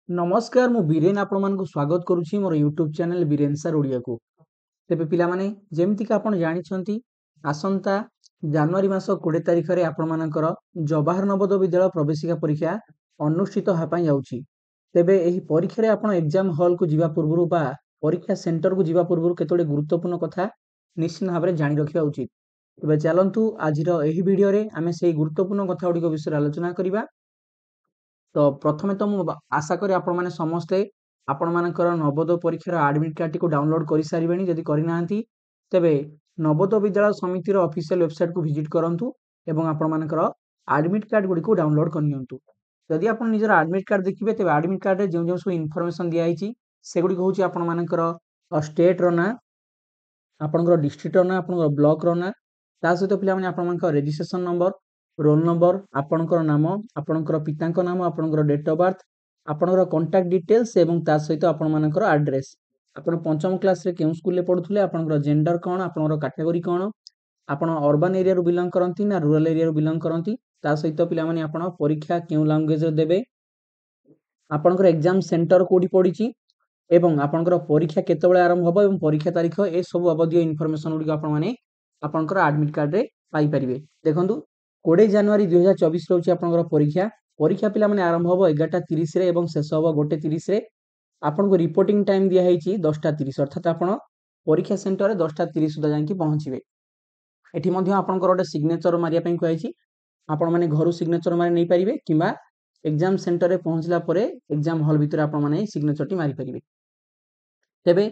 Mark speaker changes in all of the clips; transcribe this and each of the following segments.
Speaker 1: नमस्कार मु बीरेन आपण मानकु स्वागत करूछि मोर YouTube channel Biren sir Odia को। तेबे पिला माने जेमति का आपण जानिछंती आसंता जनवरी मास 20 तारिख रे आपण मानकर जवाहर नवोदय विद्यालय प्रवेशिका परीक्षा अनुष्ठित हा पई जाउछि। तेबे एही परीक्षा रे आपण एग्जाम हॉल को जिबा पूर्वरु बा परीक्षा सेंटर को जिबा पूर्वरु केतोडे गुरुत्वपूर्ण कथा निश्चित भाबरे जानि रखिबा उचित। तेबे चलंतु आजिरो एही वीडियो रे आमे सेही गुरुत्वपूर्ण कथा गुडी को विषय आलोचना करिबा। तो प्रथमे तो मु आशा करी आपण माने समस्ते आपण मानकर नवोदय परीक्षार एडमिट कार्ड टी डाउनलोड करि सारिबेनी। जदि करि नाहंती तेबे नवोदय विद्यालय समितिर ऑफिशियल वेबसाइट को विजिट करंतु एवं आपण मानकर एडमिट कार्ड गुडी को डाउनलोड करनियंतु। जदि आपण निजर एडमिट कार्ड देखिबे तेबे एडमिट कार्ड रे जो सब इन्फॉर्मेशन दिया आइछि से गुडी को होछि आपण मानकर स्टेट रो ना, आपनकर डिस्ट्रिक्ट रो ना, आपनकर ब्लॉक रो ना, ता सहित पिला माने आपण मानकर रजिस्ट्रेशन नंबर, रोल नंबर, आपनकर नाम, आपनकर पितांक नाम, आपनकर डेट ऑफ बर्थ, आपनकर कांटेक्ट डिटेल्स एवं ता सहित आपण मानकर एड्रेस, आपण पंचम क्लास रे केउ स्कूल ले पढुथले, आपनकर जेंडर कोन, आपनकर कैटेगरी कोन, आपण अर्बन एरिया रो बिलोंग करंती ना रूरल एरिया रो बिलोंग करंती, ता सहित पिला माने आपण परीक्षा केउ लैंग्वेज रे देबे, आपनकर एग्जाम सेंटर कोडी पडिची एवं आपनकर परीक्षा केतेबेले आरंभ हबो एवं परीक्षा तारीख ए सब अवधि इन्फॉर्मेशन गुडी आपण माने आपनकर एडमिट कार्ड रे पाई परिबे। देखंतु 20 जनवरी 2024 रहउची आपनकर परीक्षा। परीक्षा पिला माने आरंभ हबो 11:30 रे एवं शेष हबो 1:30 रे। आपनको रिपोर्टिंग टाइम दिया हैची 10:30 अर्थात आपण परीक्षा सेंटर रे 10:30 सुधा जांकी पहुंचीबे। एठी मध्ये आपनकर ओटे सिग्नेचर मारिया पई कहैची। आपण माने घरु सिग्नेचर मारि नै परिबे किबा एग्जाम सेंटर रे पहुंचला परे एग्जाम हॉल भितर आपण माने सिग्नेचर टी मारि परिबे। तेबे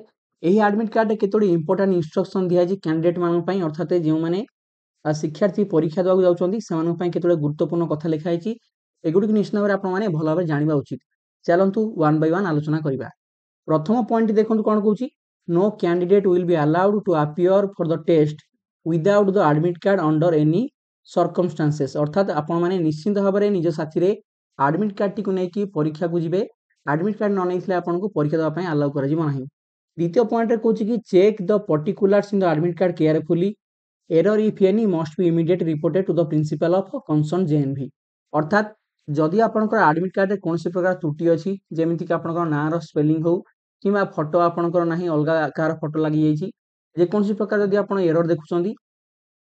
Speaker 1: एही एडमिट कार्ड रे केतोडी इंपोर्टेंट इंस्ट्रक्शन दिया हैची कैंडिडेट मानन पई अर्थात जेउ माने शिक्षार्थी परीक्षा देବାକୁ ଯାଉଛନ୍ତି ସେମାନଙ୍କ ପାଇଁ କେତେବେଳେ ଗୁରୁତ୍ୱପୂର୍ଣ୍ଣ କଥା ଲେଖା ହେଇଛି ଏଗୁଡ଼ିକୁ ନିଶ୍ଚିତ ଭାବରେ ଆପଣମାନେ ଭଲ ଭାବରେ ଜାଣିବା ଉଚିତ। ଚାଲନ୍ତୁ ୱାନ୍ ବାଇ ୱାନ୍ ଆଲୋଚନା କରିବା। ପ୍ରଥମ ପଏଣ୍ଟ ଦେଖନ୍ତୁ କ'ଣ କହୁଛି, no candidate will be allowed to appear for the test without the admit card under any circumstances. ଅର୍ଥାତ ଆପଣମାନେ ନିଶ୍ଚିତ ଭାବରେ ନିଜ ସାଥିରେ ଆଡମିଟ୍ କାର୍ଡଟିକୁ ନେଇକି ପରୀକ୍ଷାକୁ ଯିବେ। ଆଡମିଟ୍ କାର୍ଡ ନ ନେଇଥିଲେ ଆପଣଙ୍କୁ ପରୀକ୍ଷା ଦେବା ପାଇଁ ଆଲାଉ କରାଯିବ ନାହିଁ। ଦ୍ୱିତୀୟ ପଏଣ୍ଟରେ କହୁଛି କି check the particulars in the admit card carefully, error if any must be immediate reported to the principal of concern JNV. अर्थात जदि आपनकर एडमिट कार्ड रे कोनसी प्रकार त्रुटि अछि जेमिति कि आपनकर नाम रो स्पेलिंग हो किबा फोटो आपनकर नाही अलगा कार फोटो लागि जाईछि, जे कोनसी प्रकार जदि आपन एरर देखुछंदी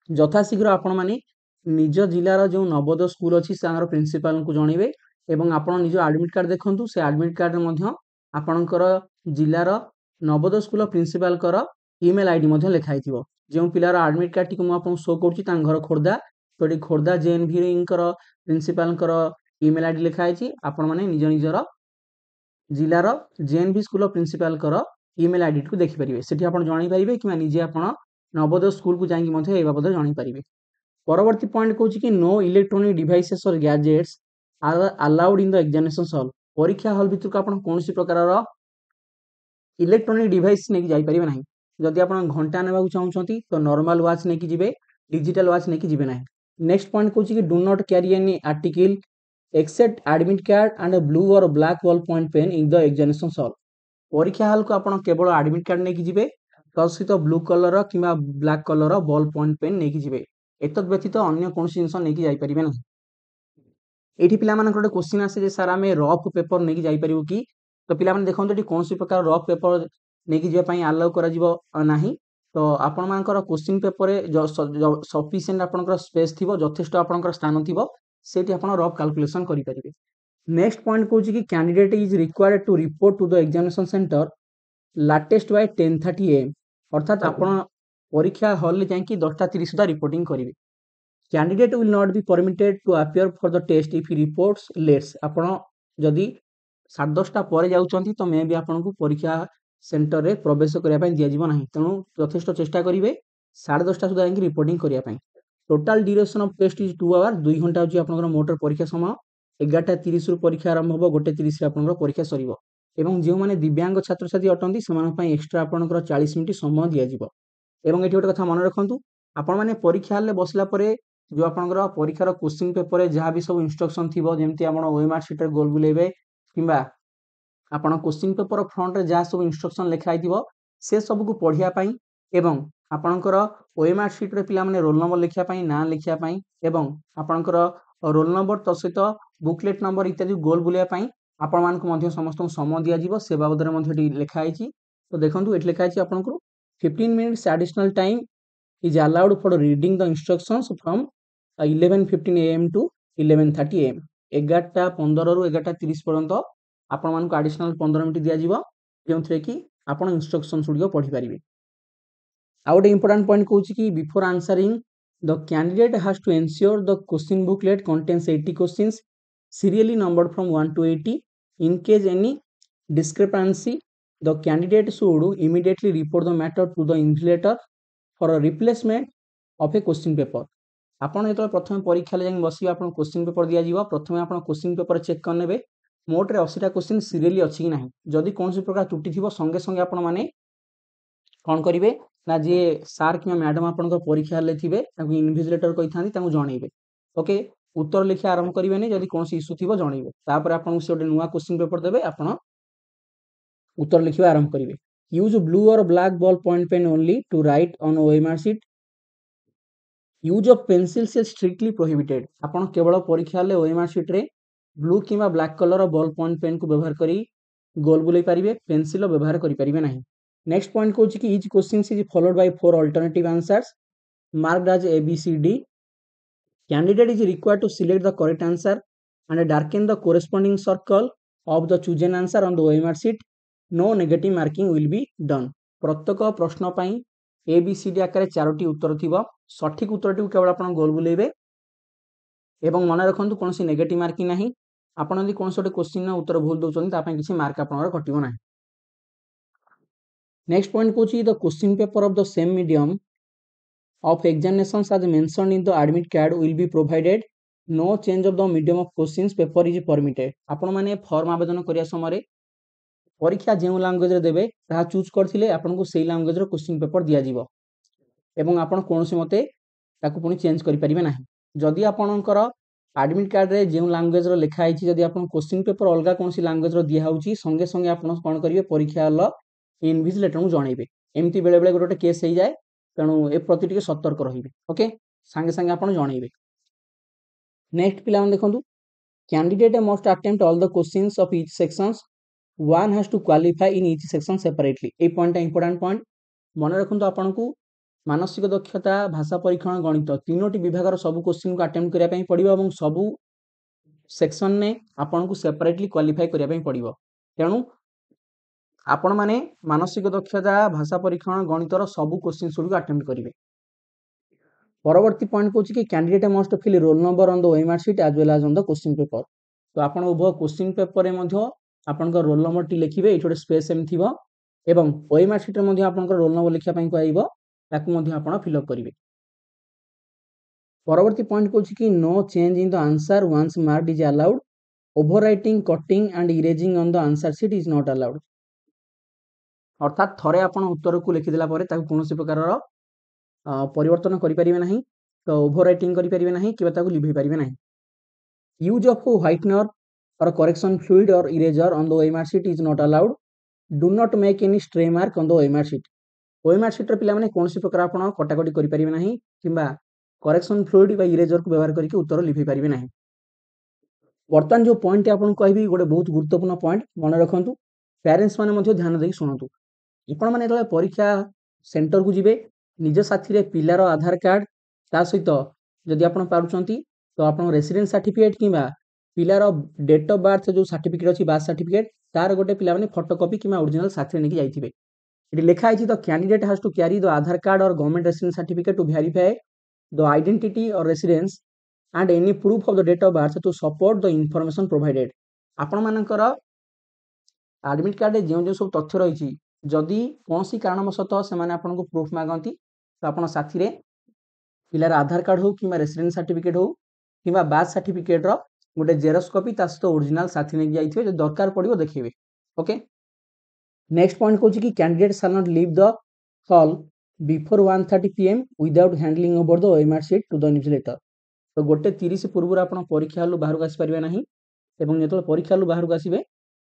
Speaker 1: यथाशीघ्र आपण माने निज जिल्लार जो नवोदय स्कूल अछि सार प्रिंसिपल को जणिबे एवं आपण निज एडमिट कार्ड देखंतु से एडमिट कार्ड रे मध्य आपनकर जिल्लार नवोदय स्कूल प्रिंसिपल कर ईमेल आईडी मध्य लिखाई थिबो। जो पिलार एडमिट कार्ड टी को मु आपन शो करछि तां घर खोर्धा, तो खोर्धा जेएनवी कर प्रिंसिपल कर ईमेल आईडी लिखा आइछि। आपण माने निज निजर जिल्लार जेएनवी स्कूल प्रिंसिपल कर ईमेल आईडी को देखि परिबे, सेठी आपण जणाई परिबे कि निजे आपण नवोदय स्कूल को जाई मध्य ए बाबद जणाई परिबे। परवर्ती पॉइंट कहूछि कि नो इलेक्ट्रॉनिक डिवाइसेस और gadgets are allowed in the examination hall. परीक्षा हॉल भितर को आपण कोनसी प्रकार इलेक्ट्रॉनिक डिवाइस नेकी जाई परिबे नाही। जदि आपण घंटा नेबाकू चाहुछंती तो नॉर्मल वॉच नेकी जिबे, डिजिटल वॉच नेकी जिबे नाही। नेक्स्ट पॉइंट कहूछि कि do not carry any article except admit card and blue or black ball point pen in the examination hall. परीक्षा हॉल को आपण केवल एडमिट कार्ड नेकी जिबे, तसित ब्लू कलर किबा black colour ball point pen नेकी जिबे। एतद व्यतीत अन्य कोनसी जिंस नेकी जाई परिबे नाही। एठी पिला मानकर गोटे क्वेश्चन आसे जे सर आमे रफ पेपर नेकी जाई परिबो कि, तो पिला माने देखंतु एठी कोनसी प्रकार रफ पेपर नेकी जिबा पई अलाउ कराजिबो नाही। तो आपण मानकर क्वेश्चन पेपर रे सफिशिएंट आपनकर स्पेस थिबो, यथेष्ट आपनकर स्थान थिबो, सेठी आपण रफ कैलकुलेशन करि परिबे। नेक्स्ट पॉइंट कहूछि कि candidate is required to report to the examination centre latest by 10:30 AM। अर्थात आपण परीक्षा हॉल ले जांकी 10:30 सुधा रिपोर्टिंग करिवे। Candidate will not be permitted to appear for the test if he reports lets. आपण जदि 10:30 पर जाउचंती तो मे भी आपनको परीक्षा सेंटर रे प्रवेश करिया पई दिया जिवो नाही। तेनु यथेष्ट चेष्टा करिवे 10:30 सुधा जांकी रिपोर्टिंग करिया पई। Total duration of test is 2 hour, 2 घंटा होची आपनकर मोटर परीक्षा समय। 11:30 रु परीक्षा आरंभ हबो, 1:30 रे आपनकर परीक्षा सरिबो। एवं जे माने दिव्यांग छात्र छात्री अटंती सेमान पई एक्स्ट्रा आपनकर 40 मिनिट समय दिया जिवो। एवं एठी गोटे कथा मन रखंतु, आपण माने परीक्षा हॉल ले बसला परे जो आपनकर परीक्षार क्वेश्चन पेपर रे जहा भी सब इंस्ट्रक्शन थिबो, जेमति आपण ओएमआर शीट रे गोल बुलेबे किबा आपण क्वेश्चन पेपर फ्रंट रे जहा सब इंस्ट्रक्शन लिखाई थिबो से सब को पढिया पई एवं आपनकर ओएमआर शीट रे पिला माने रोल नंबर लिखिया पई, नाम लिखिया पई एवं आपनकर रोल नंबर तो सहित बुकलेट नंबर इत्यादि गोल बुलिया पई आपण मानकु मध्य समस्त समय दिया जिवो से बाबद रे मध्य लिखा आइछि। तो देखंतु एट लिखा आइछि आपनकु 15 minutes additional time is allowed for reading the instructions from 11:15 am to 11:30 am 11:15 ରୁ 11:30 पर्यंत आपण मानकु एडिशनल 15 मिनिट दिया जिवो जोंथरे कि आपण इंस्ट्रक्शंस गुडियो पढि परिबे। आ गोटे इंपोर्टेंट पॉइंट कहूँ कि before answering the candidate has to ensure the question booklet contains 80 questions serially numbered from 1 to 80. In case any discrepancy, the candidate should immediately report the matter to the invigilator for a replacement of a question paper. आपण जेतले प्रथम परीक्षा ले जाई बसिबा आपण question paper दिया जीवा प्रथम आपण क्वेश्चन पेपर चेक करनेबे मोट रे 80 टा क्वेश्चन सीरियली अछि कि नाही जदि कोनसे प्रकार त्रुटि थिबो संगे संगे आपण माने कोन करिवे ना जे सर कि मैडम आपण परीक्षा ले थिबे ताकू इन्विजिलेटर कहि थांती ताकू जणैबे। ओके उत्तर लिखा आरंभ करिवे नै जदि कोनसे इश्यू थिबो जणैबे तापर आपण से ओटे नुवा क्वेश्चन पेपर देबे आपण उत्तर लिखिबा आरंभ करिवे। Use blue or black ball point pen only to write on OMR sheet. Use of pencils is strictly prohibited. आपण केवल परीक्षा ले ओएमआर शीट रे ब्लू किबा black colour ball point pen को व्यवहार करी गोल बुलाई पारिबे पेंसिल व्यवहार करि पारिबे नाही। नेक्स्ट पॉइंट कहूँ कि each question is followed by 4 alternative answers marked as A B C D. Candidate is required to select the correct answer and darken the corresponding circle of the chosen answer on the OMR sheet. No negative marking will be done. प्रत्येक प्रश्न पई ए B C D आकार 4टी उत्तर थिबो सठिक उत्तरटी केवल आपण गोल बुलेबे एवं मन रखंतु कोनसी नेगेटिव मार्किंग नाही। आपण यदि कोनसे ओटे क्वेश्चन उत्तर भूल दोचोनी ता पई किछि मार्क आपनर कटिबो नाही। नेक्स्ट पॉइंट कहूँ the question paper of the same medium of examinations as mentioned in the admit card will be provided. No change of the medium of questions paper is permitted. आपण माने form आवेदन करिया समय परीक्षा जेउ language रे देबे ता चूज करथिले आपण को सेही लैंग्वेज रो क्वेश्चन पेपर दिया जीवो एवं आपण कोनसे मते ताकू पुनी चेंज करि परिबे नाही। जदि आपणकर एडमिट कार्ड रे जेउ लैंग्वेज रो लिखा आइछि जदि आपण क्वेश्चन पेपर अलगा कोनसी लैंग्वेज रो दिया होउची संगे संगे आपण कोन करिवे परीक्षा हल इन्विजिलेटर को जणैबे। एमती बेले बेले गोटे केस हो जाए तेणु ए प्रति टिके सतर्क रहिबे। ओके संगे संगे आपण जणैबे। नेक्स्ट पिला देखंतु candidate must attempt all the questions of each sections one has to qualify in each section separately. ए पॉइंट इंपोर्टेंट पॉइंट मन रखंतु आपण को मानसिक दक्षता भाषा परीक्षण गणित तीनोटी विभागर सब क्वेश्चन को अटेम्प्ट करिया पई पड़िबो एवं सब सेक्शन ने आपण को सेपरेटली क्वालिफाई करिया पई पड़िबो। तेणु आपण माने मानसिक दक्षता भाषा परीक्षण गणितर सब क्वेश्चन गुड अटेम्प्ट करेंगे। परवर्ती पॉइंट कहूँ कि candidate must fill roll number on the OMR sheet as well as on the question paper. तो आपण उभय क्वेश्चन पेपर में आपण रोल नंबर टी लिखिबे ये गोटे स्पेस एम थिबो एवं ओएमआर शीट रे आपण रोल नंबर लिखा पई कहइबो ताकू आपण फिलअप करेंगे। परवर्ती पॉइंट कहूँ कि no change in the answer once marked is allowed. Overwriting cutting and erasing on the answer sheet is not allowed. अर्थात थरे आपण उत्तर को लिखिदेला परे ताकू कोनोसी प्रकार परिवर्तन करि परिबे नाही तो ओवर राइटिंग करि परिबे नाही किबा ताकू लिखि परिबे नाही। यूज ऑफ व्हाइटनर और करेक्शन फ्लूइड और eraser on the OMR sheet is not allowed. Do not make any stray mark on the OMR sheet. OMR sheet रे पिला माने कोनोसी प्रकार आपण कटाकटी करि परिबे नाही किबा करेक्शन फ्लूइड बा इरेजर को व्यवहार करके उत्तर लिखि परिबे नाही। वर्तमान जो पॉइंट आपण कहबी गोटे बहुत गुरुत्वपूर्ण पॉइंट मन रखंतु पेरेंट्स माने मध्ये ध्यान देई सुनंतु। आपण माने जेतले परीक्षा सेंटर को जिबे निज साथी रे पिलार आधार कार्ड ता सहित जदि आपण पारुचंती तो आपण रेसिडेंस सर्टिफिकेट किबा पिलार डेट ऑफ बर्थ जो सर्टिफिकेट अछि बर्थ सर्टिफिकेट तार गोटे पिला माने फोटोकॉपी किबा ओरिजिनल साथी नेकी जाइथिबे। इट लिखा आइछि the candidate has to carry the Aadhaar card or government residence certificate to verify the identity or residence and any proof of the date of birth to support the information provided. आपण मानकर admit card जे जो सब तथ्य रही जदि कौन सी कारणवशतः से आपन को प्रूफ मागती तो आप साथी रे पिलार आधार कार्ड हो कि रेसिडेंस सर्टिफिकेट हो कि बर्थ सर्टिफिकेट रो गोटे जेरक्स कॉपी ता सहित ओरिजिनल साथी नहीं जाइथिबे जो दरकार पड़िबो देखिबे। ओके नेक्स्ट पॉइंट कहूँ कि candidate shall not leave the hall before 1:30 PM without handling over the OMR sheet to the invigilator. तो गोटे 30 पूर्व आप परीक्षा हल बाहर को आसपारे ना एवं जो परीक्षा हल बाहर को आसवे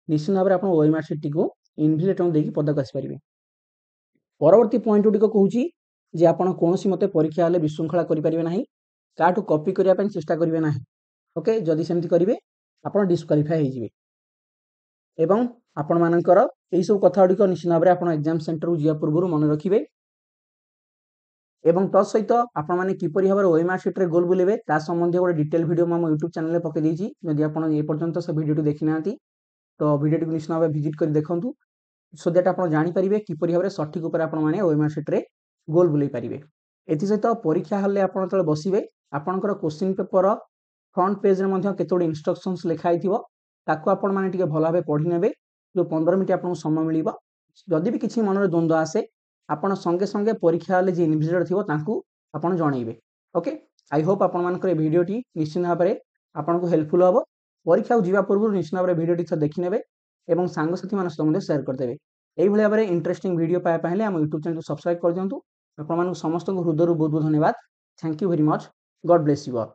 Speaker 1: निश्चित भाव में आप ओएमआर शीट टी को इन्विजिलेटर देखिए पदा को आसपारे। परवर्ती पॉइंट गुड़िक कहूँ जे आप कौन मते परीक्षा हेले विशृंखला करेंगे ना काठू कॉपी करने चेष्टा करेंगे ना। ओके जदि सेमती करेंगे आप डिस्क्वालिफाई हो। ଏବଂ ଆପଣମାନଙ୍କର ଏଇ ସବୁ କଥାଗୁଡ଼ିକ ନିଶ୍ଚିତ ଭାବରେ ଆପଣ ଏକ୍ଜାମ ସେଣ୍ଟରକୁ ଯିବା ପୂର୍ବରୁ ମନେ ରଖିବେ। ଏବଂ ତ ସହିତ ଆପଣମାନେ କିପରି ଭାବରେ OMR ସିଟ୍ରେ ଗୋଲ୍ ବୁଲେଇବେ ତା ସମ୍ବନ୍ଧୀୟ ଗୋଟେ ଡିଟେଲ୍ ଭିଡ଼ିଓ ମୁଁ ଆମ ୟୁଟ୍ୟୁବ୍ ଚ୍ୟାନେଲରେ ପକେଇ ଦେଇଛି। ଯଦି ଆପଣ ଏପର୍ଯ୍ୟନ୍ତ ସେ ଭିଡ଼ିଓଟି ଦେଖିନାହାନ୍ତି ତ ଭିଡ଼ିଓଟିକୁ ନିଶ୍ଚିତ ଭାବରେ ଭିଜିଟ୍ କରି ଦେଖନ୍ତୁ, ସୋ ଦ୍ୟାଟ୍ ଆପଣ ଜାଣିପାରିବେ କିପରି ଭାବରେ ସଠିକ୍ ଉପରେ ଆପଣମାନେ OMR ସିଟ୍ରେ ଗୋଲ୍ ବୁଲେଇ ପାରିବେ। ଏଥିସହିତ ପରୀକ୍ଷା ହଲ୍ରେ ଆପଣ ଯେତେବେଳେ ବସିବେ ଆପଣଙ୍କର କୋଶ୍ଚିନ୍ ପେପର ଫ୍ରଣ୍ଟ ପେଜ୍ରେ ମଧ୍ୟ କେତୋଟି ଇନଷ୍ଟ୍ରକ୍ସନ୍ସ ଲେଖା ହେଇଥିବ, ତାକୁ ଆପଣମାନେ ଟିକେ ଭଲ ଭାବେ ପଢ଼ି ନେବେ। ଯେଉଁ 15 ମିନିଟ୍ ଆପଣଙ୍କୁ ସମୟ ମିଳିବ, ଯଦି ବି କିଛି ମନରେ ଦ୍ୱନ୍ଦ୍ୱ ଆସେ ଆପଣ ସଙ୍ଗେ ସଙ୍ଗେ ପରୀକ୍ଷା ହଲ୍ରେ ଯିଏ ଇନଭିଜିଲେଟର ଥିବ ତାଙ୍କୁ ଆପଣ ଜଣେଇବେ। ଓକେ, ଆଇ ହୋପ୍ ଆପଣମାନଙ୍କର ଏ ଭିଡ଼ିଓଟି ନିଶ୍ଚିତ ଭାବରେ ଆପଣଙ୍କୁ ହେଲ୍ପଫୁଲ୍ ହେବ। ପରୀକ୍ଷାକୁ ଯିବା ପୂର୍ବରୁ ନିଶ୍ଚିତ ଭାବରେ ଭିଡ଼ିଓଟି ଥରେ ଦେଖିନେବେ ଏବଂ ସାଙ୍ଗସାଥୀମାନଙ୍କ ସହିତ ମଧ୍ୟ ସେୟାର କରିଦେବେ। এইଭଳି ଭାବରେ ଇଣ୍ଟରେଷ୍ଟିଂ ଭିଡ଼ିଓ ପାଇବା ପାଇଁ ହେଲେ ଆମ ୟୁଟ୍ୟୁବ୍ ଚ୍ୟାନେଲକୁ ସବସ୍କ୍ରାଇବ୍ କରିଦିଅନ୍ତୁ। ଆପଣମାନଙ୍କୁ ସମସ୍ତଙ୍କୁ ହୃଦୟରୁ ବହୁତ ବହୁତ ଧନ୍ୟବାଦ। Thank you very much. God bless you all.